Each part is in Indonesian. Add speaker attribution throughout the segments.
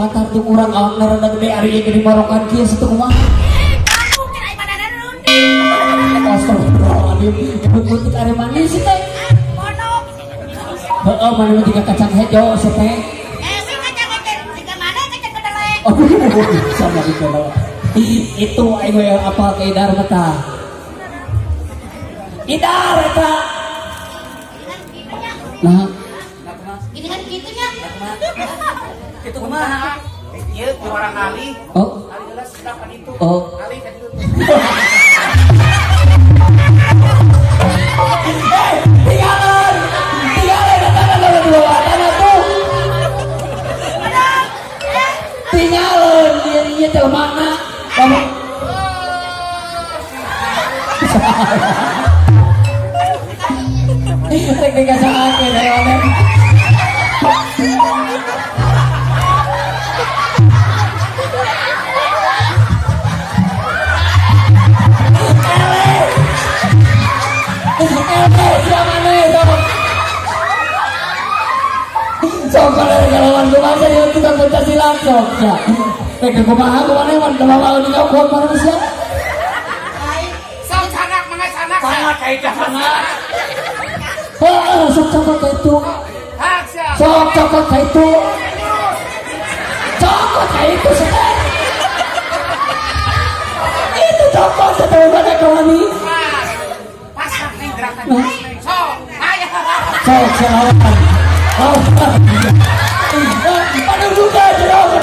Speaker 1: lumatar tuh kurang owner dan gede hari ini di Marokan kia situ rumah.
Speaker 2: Kamu kira mana ada rundi?
Speaker 1: Astagfirullahaladzim, ibut-ibut hari manis sih teh.
Speaker 2: Monok.
Speaker 1: Heeh, mana tiga kacang hijau sih teh.
Speaker 2: Si kacang kecil, jika mana kacang kedelai?
Speaker 1: Oh, sama di kalau itu ayo apa ke Idar mata. Idar mata. Nah,
Speaker 2: Ini kan gitunya.
Speaker 3: Itu kumaha? Ieu orang kali.
Speaker 1: oh,
Speaker 3: Kali gelas sedapan itu.
Speaker 1: oh.
Speaker 3: Kali kan itu.
Speaker 1: Tinggalan datang dua tanah tuh. Tinggalan dia teh mana? Kamu rek dikasake dari mana? Sok kalau kumaha ya tukang Pancasila sok ya. Rek kumaha kumaha man mau di nyokot manusia.
Speaker 3: Sok sanak mangga sanak. Sanak kayak sanak.
Speaker 1: Heeh, sok cokot kayak itu.
Speaker 3: Hak sia.
Speaker 1: Sok cokot kayak itu. Cokot kayak itu sih. Itu cokot satu pada kawani.
Speaker 3: Pasak nih gerakan. Sok. Ayo.
Speaker 1: Sok selawan. Oh, aduh juga jauh,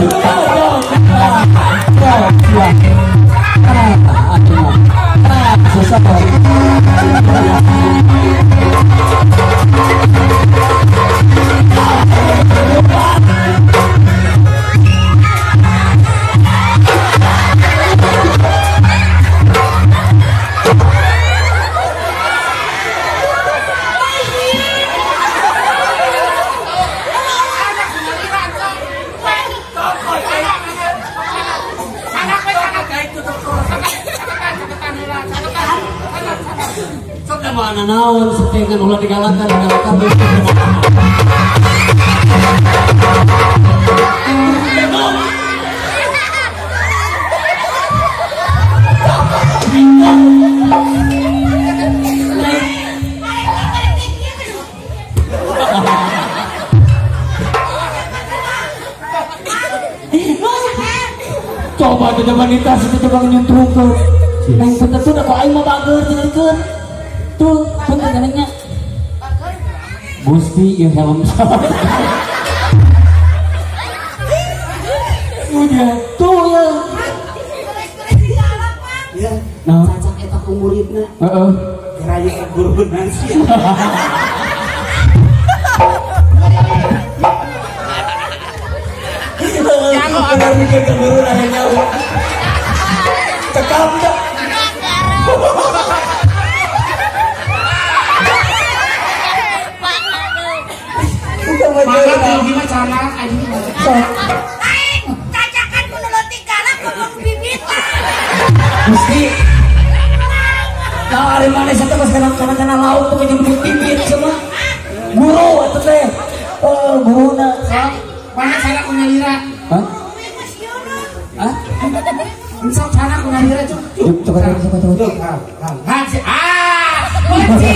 Speaker 1: susah. Mana naon setengan ulah digalakan coba ada wanita situ coba nyuntrungkeun neng bener tuh kok aing mah bager tinggalkeun tuh bener gananya Gusti ieu helm udah tuh ya
Speaker 3: Ya.
Speaker 1: nah
Speaker 3: Cacak eta ku muridna.
Speaker 1: heeh
Speaker 3: Geraya ka guruna sia.
Speaker 1: jangan ada mikir ke guru nanya cekap dah
Speaker 3: Maka tinggi mah canak anjing.
Speaker 2: Cacakan kudu leutik galak kudu bibit.
Speaker 1: Gusti nah hari mana saya tuh sekarang karena laut tuh nyebut bibit semua guru atau teh guru
Speaker 3: Mana cara ku nyalira?
Speaker 1: hah hah
Speaker 3: Sok cara ku nyalira cuk.
Speaker 1: coba
Speaker 3: Cuk. Hak sia. Kunci.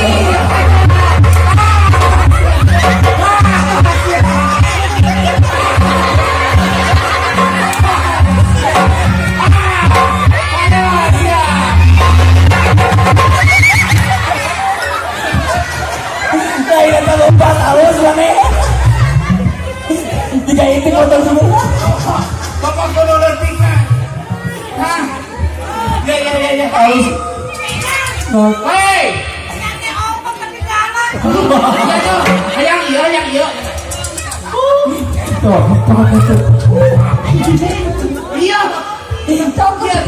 Speaker 1: Saya tak lupa halus mana jika itu kotor semua
Speaker 3: Bapak kudu leutik na. Hah. Ya.
Speaker 1: halus
Speaker 3: Hei.
Speaker 2: Nyangke ompong tapi galak.
Speaker 3: Ya tuh. Hayang ieu.
Speaker 1: tuh apa itu
Speaker 3: Iya.
Speaker 1: coklat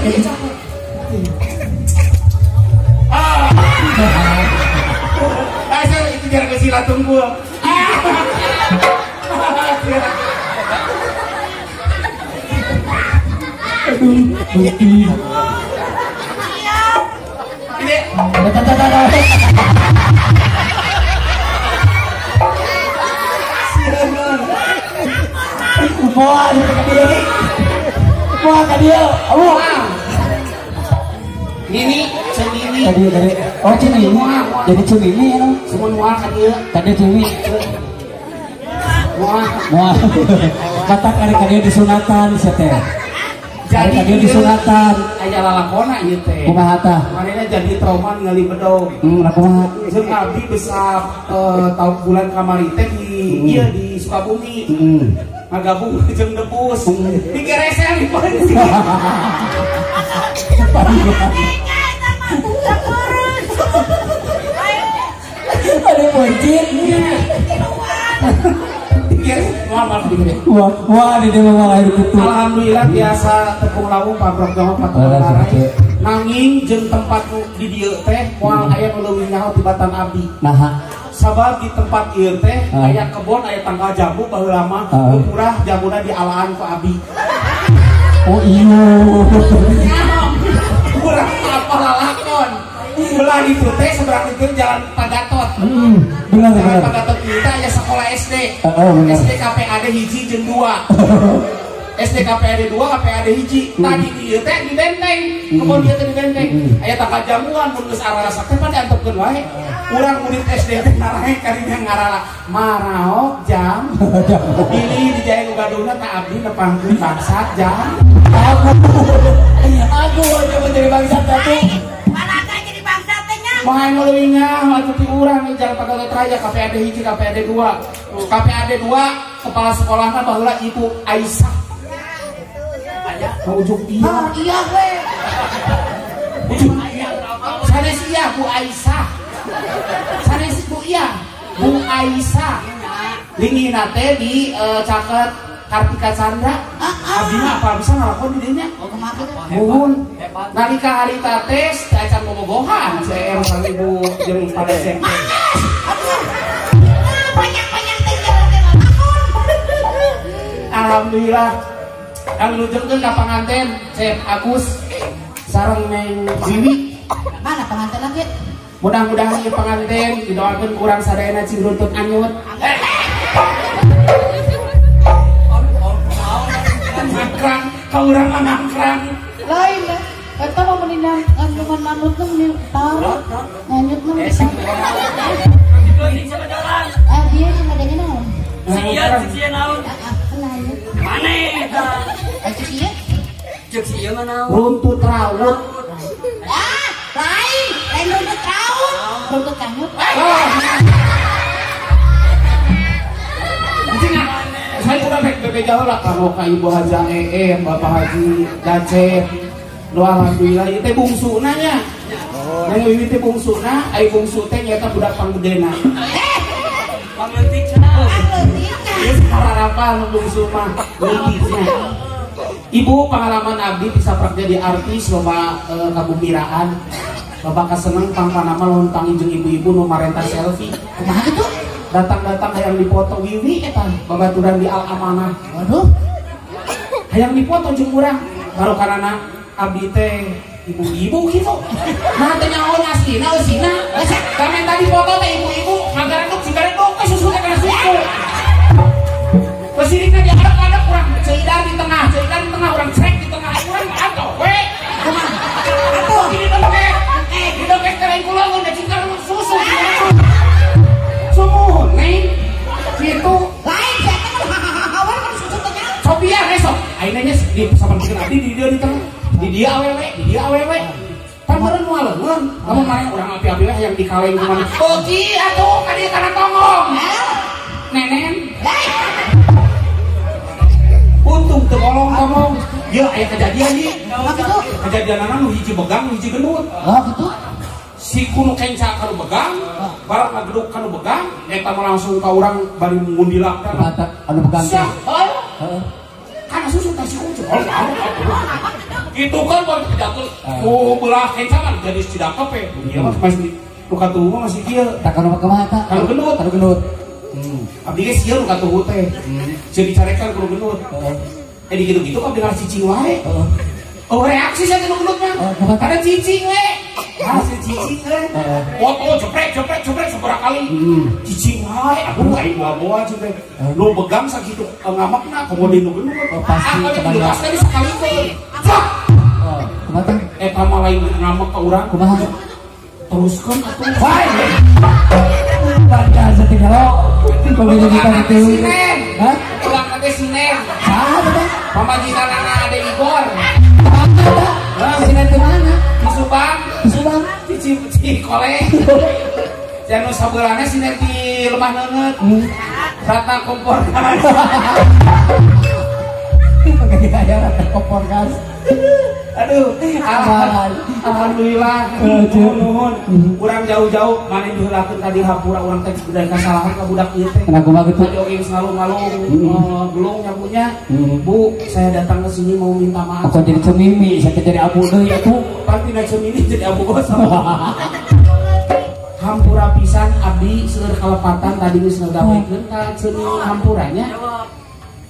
Speaker 3: Asal itu biar ke sila tunggul. Ini
Speaker 1: Moal ka dia. Moal ka dia. Oh.
Speaker 3: Nini, Cenini.
Speaker 1: Tadi. Oh, Cini. Jadi Cini ya.
Speaker 3: Semua mual ka dia.
Speaker 1: Tadi Cini. Moal. Kata kali disunatan teh. Jadi dia disunatan.
Speaker 3: Aya lalakona ieu teh.
Speaker 1: Kumaha tah?
Speaker 3: Manehna jadi trauma ngali bedog.
Speaker 1: Kumaha?
Speaker 3: Jeung abdi besar tahun bulan kamari teh di ieu di Sukabumi. Ngagabung jeung debus. Digeresel di panci.
Speaker 1: Ada boncit. Wah, di dia mau lahir kutu.
Speaker 3: Alhamdulillah biasa tepung lawung pabrok jama patungan larai. Nanging jeung tempat di dieu teh moal aya nu leuwih nyaho tibatan abdi.
Speaker 1: Nah,
Speaker 3: Sabab di tempat ieu teh aya kebon, aya tanggal jambu baheula mah murah jamuna dialaan ku abdi.
Speaker 1: Oh iya.
Speaker 3: Kurang apa lalakon. Belah itu teh seberang itu jalan Pagatot.
Speaker 1: Benar.
Speaker 3: Jalan Pagatot kita aya sekolah SD. SD KPAD hiji jeung 2. SD KPAD 2, KPAD hiji. Tadi di ieu teh di benteng. Kebon ieu teh di benteng. Aya tanggal jamuan mun geus ararasak teh pada antepkeun wae. Urang murid SD teh narahe kadinya ngarala maraok jam. Ini di jaya nu gadungna ka abdi nepangkeun bangsat jam.
Speaker 1: Aku aja menjadi bangsat satu.
Speaker 2: Malaga jadi bangsa tengah.
Speaker 3: Main ngeluinya, atuh ti urang di Jalan Pagatot Raya, KPAD hiji, KPAD 2. KPAD 2 kepala sekolahna baheula Ibu Aisyah. Ujung iya.
Speaker 2: Iya we.
Speaker 3: Ujung iya. Sanes iya Bu Aisyah. Sanes Bu iya. Bu Aisyah. Lingina teh di caket Kartika Chandra. Abdi mah apa bisa ngalakon di dinya? Muhun. Nalika harita tes acan bobogohan CR sama Ibu jeung pada cek.
Speaker 2: Banyak tinggal di lakon.
Speaker 3: Alhamdulillah. Kang lujengkeun ka panganten Chef Agus sareng Neng Ziwi.
Speaker 2: Mana pengantin lagi?
Speaker 3: Mudah-mudahan ieu panganten didoakeun urang sadayana cingruntut anyut. Ngangkrang, ka urang mah ngangkrang.
Speaker 2: Lain lah. Eta mah meninang kandungan manut tuh meni taruh. Nyanyut mah. Dia cuma jadi naon?
Speaker 4: Sia naon?
Speaker 2: Kenanya.
Speaker 4: Mana eta?
Speaker 2: Aja sih ya.
Speaker 4: Cek sia mah naon?
Speaker 3: Runtut rawut.
Speaker 2: Lain runtut raut. Runtut kanyut.
Speaker 3: Saya udah bebe jauh lah kalau ka Ibu Haji Bapak Haji Dacep. Doa alhamdulillah ieu teh bungsuna nya. Nang wiwit teh bungsuna, ai bungsu teh nyata budak panggedena.
Speaker 4: Pangeutik cenah.
Speaker 3: Geus harapan nu bungsu mah leutiknya. Ibu pengalaman abdi bisa praktek jadi artis loba kabumiraan. Loba kaseneng pangpanama lontang jeung ibu-ibu nu marenta selfie.
Speaker 2: Kumaha gitu?
Speaker 3: Datang-datang hayang dipoto wiwi eta babaturan di Al Amanah.
Speaker 2: Waduh.
Speaker 3: Hayang dipoto jeung urang baru karana abdi teh ibu-ibu gitu. Nah teh nyaho aslina eusina. Kamen tadi foto teh ibu-ibu ngagareduk cigareduk we susu teh kana susu. Kesirina diadep-adep urang ceidar di tengah urang crek di tengah urang atuh we. Kumaha? Atuh ini dongek. Di dongek teh kula mun cigar susu. Sumuhun neng gitu.
Speaker 2: Lain saya kan hahaha kan susu teh.
Speaker 3: Sophia besok ayeuna di samping abdi di dia di tengah. Di dia awewe. Pameureun moal leungeun. Kamu main urang api-api we yang dikaleng kumaha. Beuki atuh ka dieu kana tongong. Nenen. Untung teu ngolong-ngolong. Ieu aya kejadian ieu.
Speaker 2: Gitu.
Speaker 3: Kejadianana nu hiji begang, nu hiji gendut.
Speaker 2: Oh gitu.
Speaker 3: Si kuno kenca kanu begang, barang ngageduk kanu begang, eta mah langsung ka urang bari ngundilak kana.
Speaker 1: Anu begang teh.
Speaker 3: Heeh. Kana susu teh si kucu. Gitu kan baru kedatul. Oh belah kenca kan jadi cidakep we. Ieu mah masih luka tubuh masih kieu.
Speaker 1: Tak kanu kumaha ta?
Speaker 3: Kanu gendut.
Speaker 1: Kanu gendut.
Speaker 3: Abdi geus ieu luka tubuh teh. Ceuk dicarekan kudu gendut. Di gitu-gitu kan dengar cicing wae. Oh reaksi saya kena gendut mah. Ada cicing we. Si cicing we. Foto jeprek seberang sabaraha kali cicing wae aku aing bawa cing teh lu begang sakitu ngamakna komodin nu geuning
Speaker 1: pasti
Speaker 3: kebanyakan tadi sekali teh
Speaker 1: kumaha
Speaker 3: eta mah lain ngamak ka urang
Speaker 1: kumaha
Speaker 3: teruskeun atuh
Speaker 1: wae baca satingalo pemilih kita itu hah
Speaker 3: ulang kate sinen
Speaker 1: saha teh
Speaker 3: pamajikan anak ade Igor
Speaker 1: sinen di mana
Speaker 3: di Subang
Speaker 1: Subang
Speaker 3: cici koleng jangan sabeulana sinen di lemah neungeut rata kompor gas
Speaker 1: pakai gaya rata kompor gas
Speaker 3: aduh alhamdulillah nuhun urang jauh-jauh mane diheulakeun ka di Hampura urang teh kudu kasalahan ka budak ieu teh
Speaker 1: kenapa kumaha kitu
Speaker 3: jogging selalu belum nyabunya Bu saya datang ke sini mau minta maaf
Speaker 1: aku jadi cemimi saya jadi abu deui atuh
Speaker 3: pasti na cemimi jadi abu gosong Hampura pisan abdi seueur kalepatan tadi geus ngagawekeun ka cemimi Hampuranya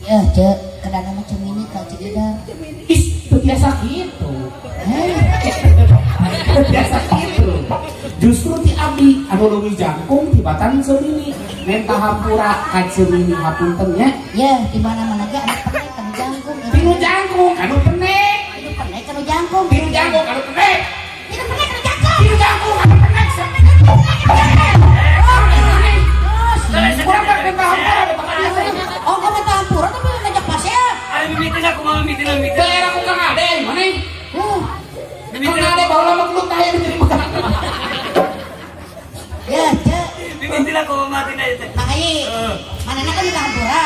Speaker 2: Ya, Cek, kadang macam ini Kak Cikidar.
Speaker 3: is biasa gitu biasa gitu justru ti abdi anu leuwih jangkung tibatan cemimi menta Hampura ka cemimi hapuntennya
Speaker 2: Ya, di mana-mana ge ada penek kanu jangkung.
Speaker 3: tinu jangkung anu penek
Speaker 2: Itu penek kanu jangkung.
Speaker 3: tinu jangkung anu penek
Speaker 2: Itu penek kanu jangkung.
Speaker 3: tinu jangkung anu penek kurang tak menta Hampura da bakal biasa
Speaker 2: Oh, kau minta hampura tapi ngajak pasir.
Speaker 4: Ayo mimitin aku mau mimitin.
Speaker 3: daerah ku Kang Ade mana
Speaker 4: Mimitin
Speaker 3: Kang Ade bawa lama kelut tanya jadi makan
Speaker 2: Ya, Cek.
Speaker 4: Mimitin aku mau mati aja teh.
Speaker 2: Mang Ai. Manehna kan minta hampura.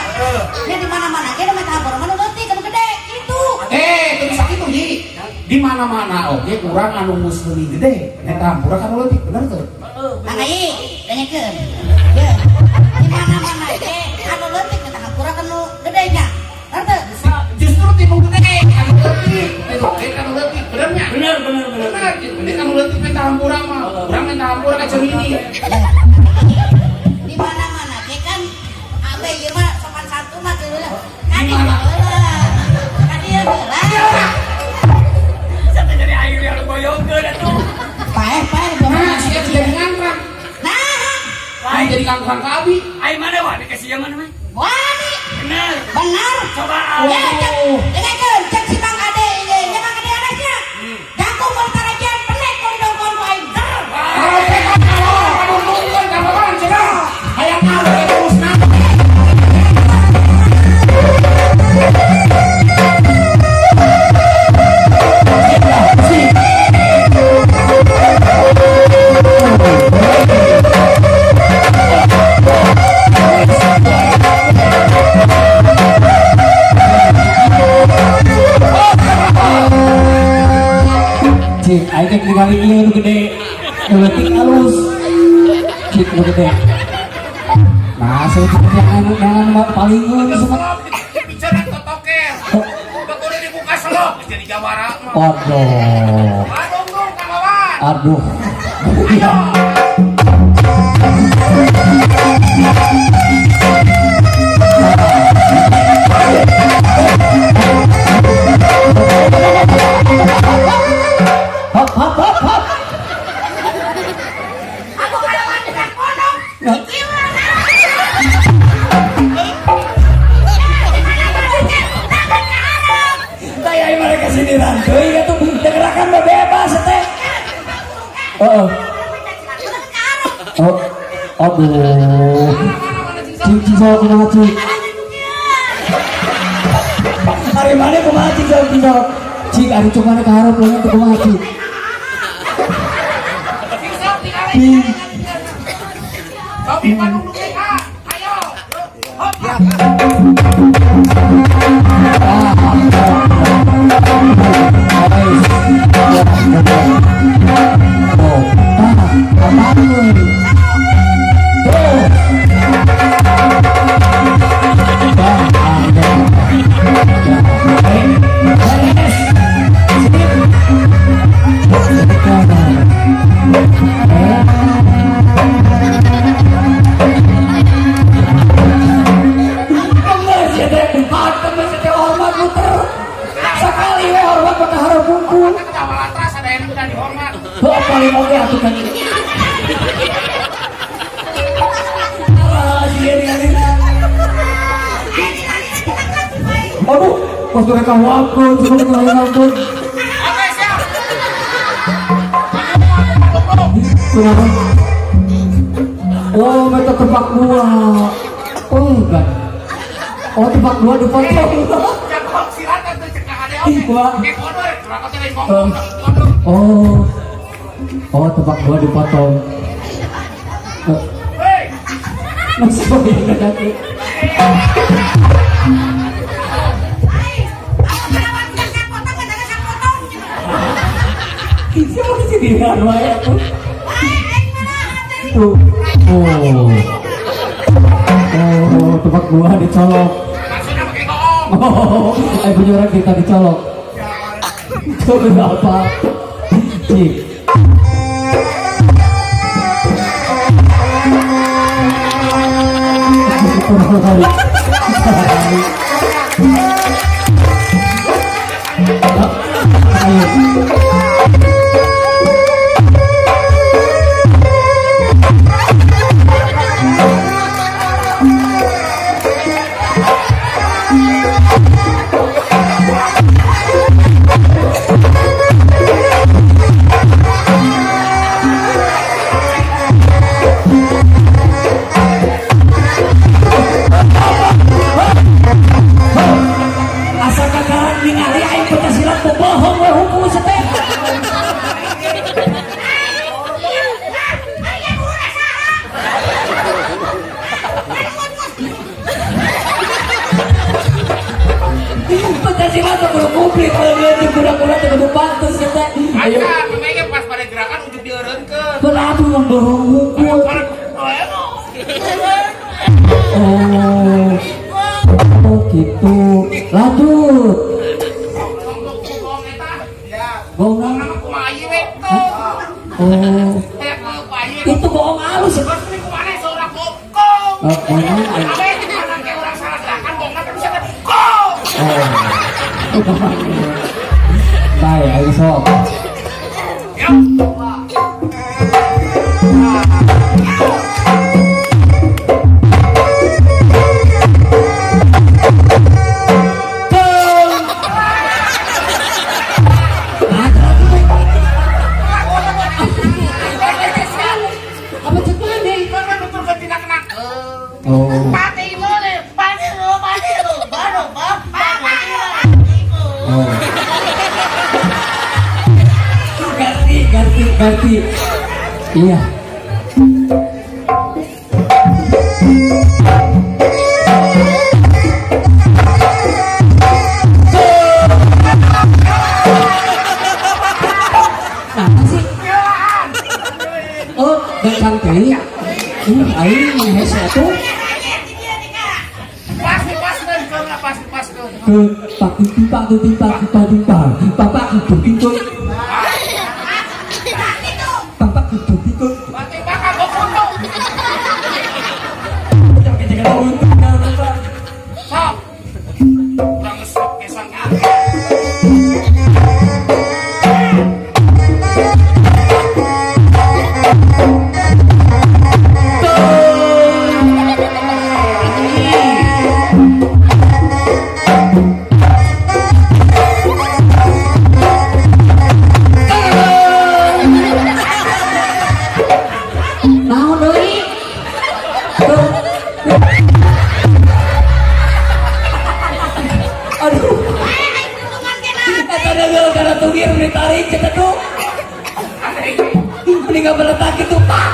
Speaker 2: Ya di mana-mana ge minta hampura mah leutik kanu gede gitu.
Speaker 3: tuh bisa gitu Ji di mana-mana oke kurang anu muslim gede menta Hampura kan leutik bener tuh
Speaker 2: Mang Ai, danyakeun. Ya. Di mana-mana ge anu leutik minta hampura kanu gede nya. Ngerti?
Speaker 3: justru timu gede anu leutik timu gede anu leutik benernya
Speaker 4: Bener.
Speaker 3: bener gede anu leutik menta Hampura mah urang menta Hampura ka cemimi
Speaker 2: Di mana-mana ge kan abe ieu mah sopan santun mah teu heula. Kan
Speaker 3: Di mana?
Speaker 2: Kan ieu heula.
Speaker 4: Sampai dari air yang boyongkeun atuh.
Speaker 2: Paeh
Speaker 3: nah sih jadi ngangkrang
Speaker 2: Nah,
Speaker 3: jadi kangkang ka abi
Speaker 4: Air mana wah dikasih yang mana mah?
Speaker 2: wani
Speaker 4: Bener.
Speaker 2: benar.
Speaker 4: Coba
Speaker 2: Ya, dengarkeun cek si Mang Ade ieu nya Mang Ade anaknya. Jangkung mun karajan penek mun dongkon ku aing.
Speaker 3: kalau teh kalau anu nungguan ka bawan cenah hayang anu ge terusna
Speaker 1: cik aing teh ningali ieu nu gede nu leutik alus cik nu gede nah saya jangan palingeun semua
Speaker 3: bicara totoker betul dibuka selok jadi jawara mah
Speaker 1: waduh
Speaker 3: aduh dong ka bawan
Speaker 1: aduh hop hop hop hop
Speaker 2: Aku kalawan dengan kodok.
Speaker 1: saya mereka sini rantai itu gerakan bebas teh oh aduh cici sok kumaha cik hari mana kumaha cik sok cik ari cuma ka hareup leungeun teh kumaha cik
Speaker 3: Kopi Bandung Luka, ayo.
Speaker 1: paling oke atuh kan Waktu mereka waktu, cuma mereka waktu.
Speaker 3: Oke, siap.
Speaker 1: Kenapa? Oh, mereka tebak dua. Oh, enggak. Oh, tebak dua dipotong.
Speaker 3: Jangan silakan tuh cekak ada oke.
Speaker 1: Wah.
Speaker 3: Oke, kodor. Berapa tadi ngomong?
Speaker 1: Oh. Oh, tebak dua dipotong.
Speaker 3: Hei.
Speaker 1: Masih enggak jadi. Siapa di sini anu ya tuh? Tuh. Oh, tebak dua dicolok.
Speaker 3: Maksudnya pakai goong.
Speaker 1: Oh, punya orang kita dicolok. Itu berapa? Cik. Asa kakaran ningali aing Pancasila bohong we hukum seteh. Pancasila tuh kudu publik beuleuh kurang-kurang teh kudu pantes seteh.
Speaker 3: Ayo, kemenge pas pada gerakan ujug dieureunkeun.
Speaker 1: Berarti yang dorong hukum. Oh gitu. Lanjut. Gong Oh, itu bohong halus. Baik, ayo sok. Ganti. Iya. Oh, datang teh. Aing hese atuh.
Speaker 3: Pas.
Speaker 1: Ke timpa. Bapak itu pintu. Bapak itu pintu.
Speaker 3: Mati bakal gua foto.
Speaker 1: Jangan untuk Bapak.
Speaker 3: Sok. Kurang ngesok kesan.
Speaker 1: Ditarik kita tuh mending gak meletak itu pak.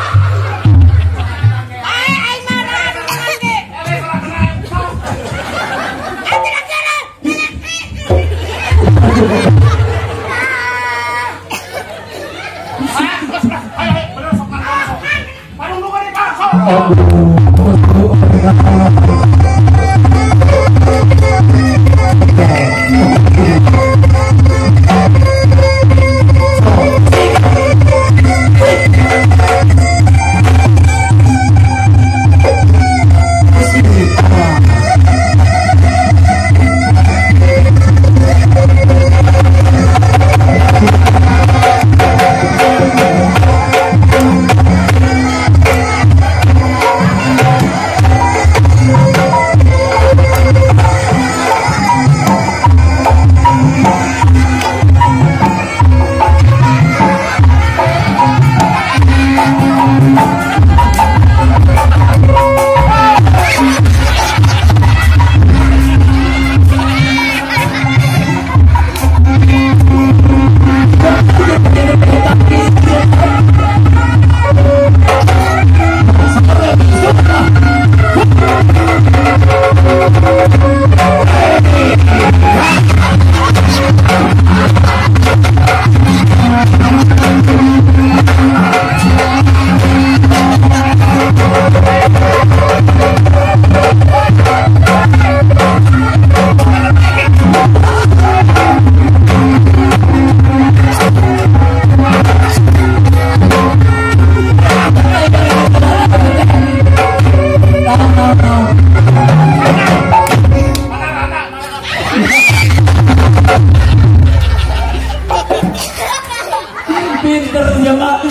Speaker 1: pinter ya Mak.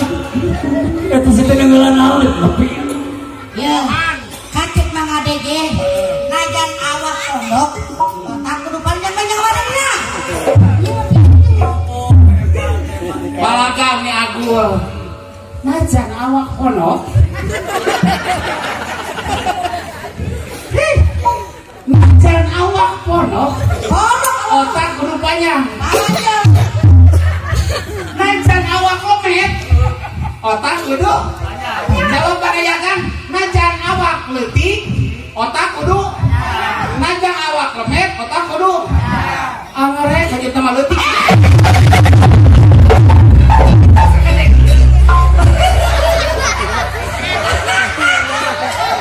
Speaker 1: Itu sih pengen alit tapi.
Speaker 2: Ya, kacik Mang Ade ge. Najan awak pondok, otak kudu panjang warna.
Speaker 3: Balagam nih Agul. Najan awak pondok. Najan awak pondok. Otak kudu panjang. Najan awak lemet. Otak kudu. Kalau barayakan najan awak leutik, otak kudu. Najan awak lemet, otak kudu. Angare ka kitu mah leutik.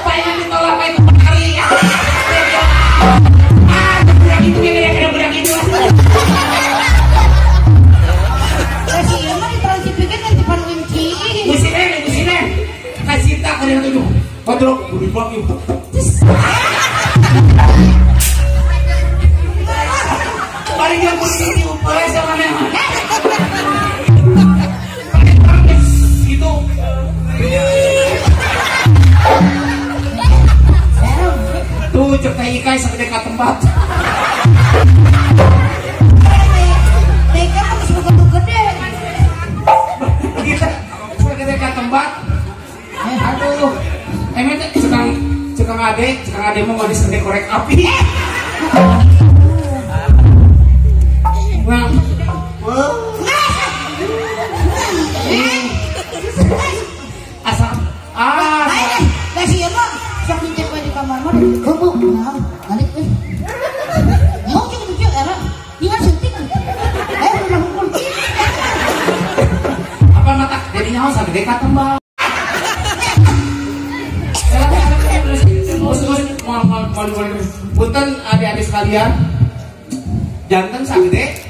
Speaker 3: Payah ditolak bae itu kali. Budak itu budak itu.
Speaker 2: Si Irma ditransipikeun kan di depan winci.
Speaker 3: Musine. Kasita ka dia tujuh. Padrok budi bang itu. Mari dia posisi upaya sama mana? Itu. Tuh cek ikai sampai dekat tempat.
Speaker 2: Mereka harus begitu gede.
Speaker 3: Kita sampai dekat tempat. Aduh. Emang cekang ade mau disendek korek api. Bang. Asal.
Speaker 2: Kasih Irma, sok ngecek di kamar mah. Bubuk, nah, balik euy. Mau cuci era, dia suntik. Udah hukum.
Speaker 3: Apa mata jadi nyawa sampai dekat tembak. Punten adik-adik sekalian, jantan sagede.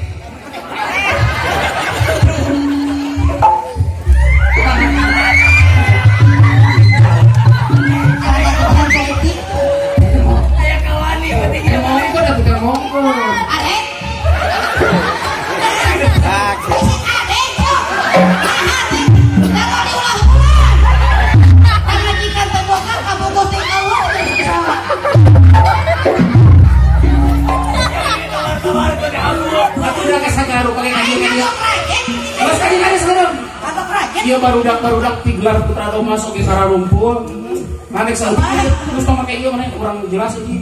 Speaker 3: Iya barudak tiglar putra atau masuk ke sarang rumput. Nanek saudara terus memakai iya mana kurang jelas ini.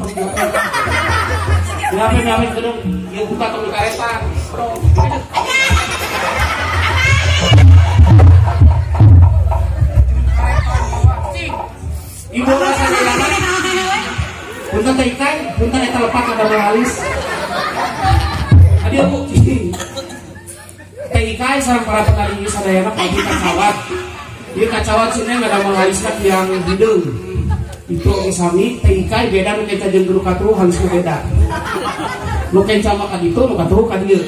Speaker 3: Nyampe kedeng dia buka tong karetan. Ibu rasa dilaman. Punten teh ikan, punten eta lepak kada halis. Adio Bu. TIK sarang para petani sadayana pagi kacawat. Dia kacawat sini nggak ada menghariskan yang hidung. Itu sami TIK beda nu kenca jeung guru katru halus beda. Nu kenca mah ka ditu, nu katru ka dieu.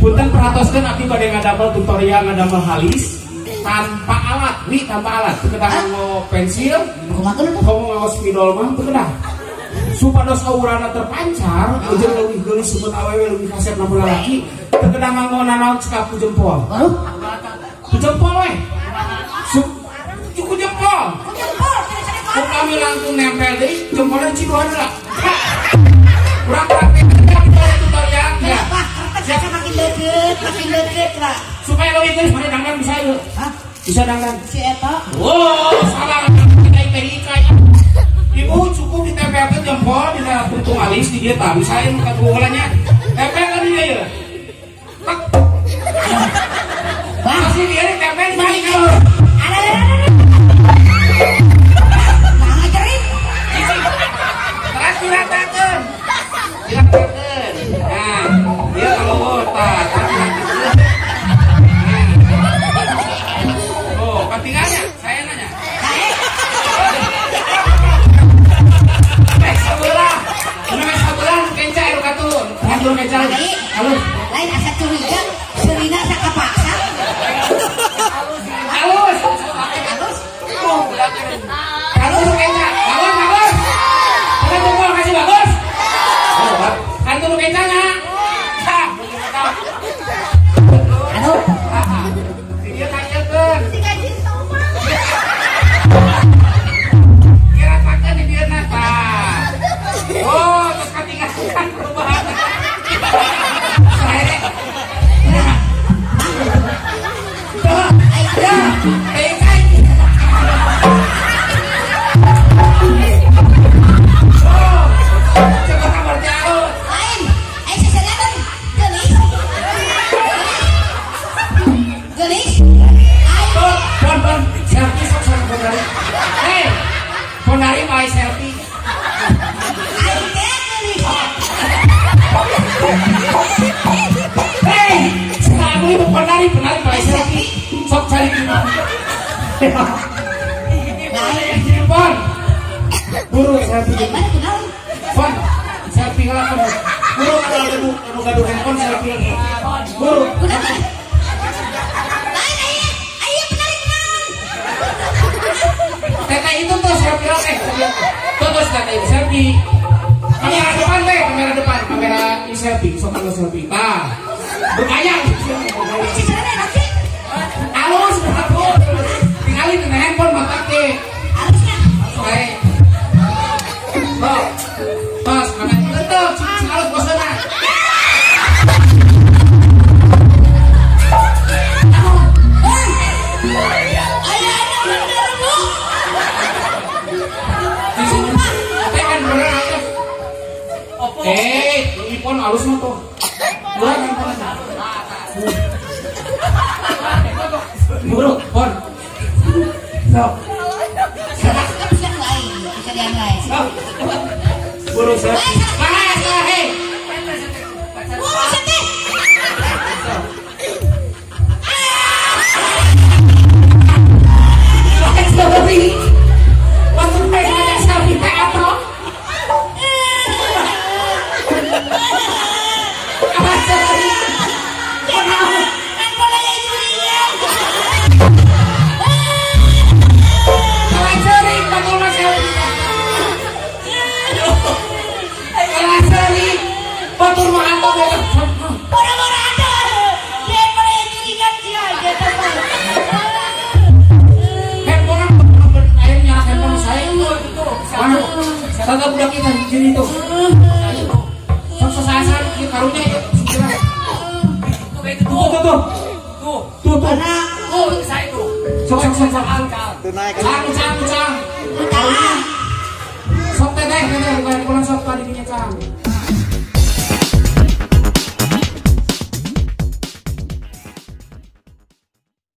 Speaker 3: Punten peratoskeun abdi bade ngadamel tutorial ngadamel halis tanpa alat, tanpa alat. Teu kedah nganggo pensil, ngomong nganggo spidol mah teu kedah. Supados aurana terpancar, jeung leuwih geulis sebut awewe leuwih kasep namun lalaki, teu kedah nganggo nanaon cekap ku jempol. Ku jempol we. Ku jempol. Ku kami langsung nempel deui jempolna ciduhan heula. Urang praktek tutorial ya.
Speaker 2: Saya makin deket lah.
Speaker 3: Supaya leuwih geulis mane dangdang bisa ieu. Hah? Bisa dangdang.
Speaker 2: Si eta.
Speaker 3: Oh, salah ikai. Ibu cukup ditempelkan jempol di dalam puntung alis di dia tak bisa yang bukan bulannya tempelkan dia ya masih dia ditempel di balik kalau
Speaker 2: Ada nah ngajarin
Speaker 3: terus diratakan nah dia kalau botak oh pentingannya saya nanya
Speaker 2: lain asa curiga serina sakapaksa
Speaker 3: halus kayaknya bagus kita jempol kasih bagus kan dulu kayaknya Ponari paling selfie. Hei, sekarang itu Ponari paling selfie. Sok cari gimana? Pon, buru selfie. Pon, selfie kalau kamu. Buru kalau gaduh handphone selfie. Buru. Tete itu tuh selfie tuh tete itu selfie. Kamera depan deh, kamera ini selfie, sok kalau selfie. Nah, berkayang. Halus, tinggalin di handphone mata ke. Baik. Bos, mana itu tuh, halus bosnya. Ipon halus mah tuh. Buru, Pon. Sok. Buru sok. Hei. Buru sedih. Waktu pengen ada selfie teh apa? Batur mah apa beda? Orang-orang ada. Dia pada curigan dia gitu. Handphone ayo nyala handphone saya itu. Anu, kagak budak kita di sini tuh. Sok sasar ki karunya ya. Tuh. Tuh, saya tuh. Sok. Tunai kan. Cang. Sok teteh bukan pulang sok tadi punya cang.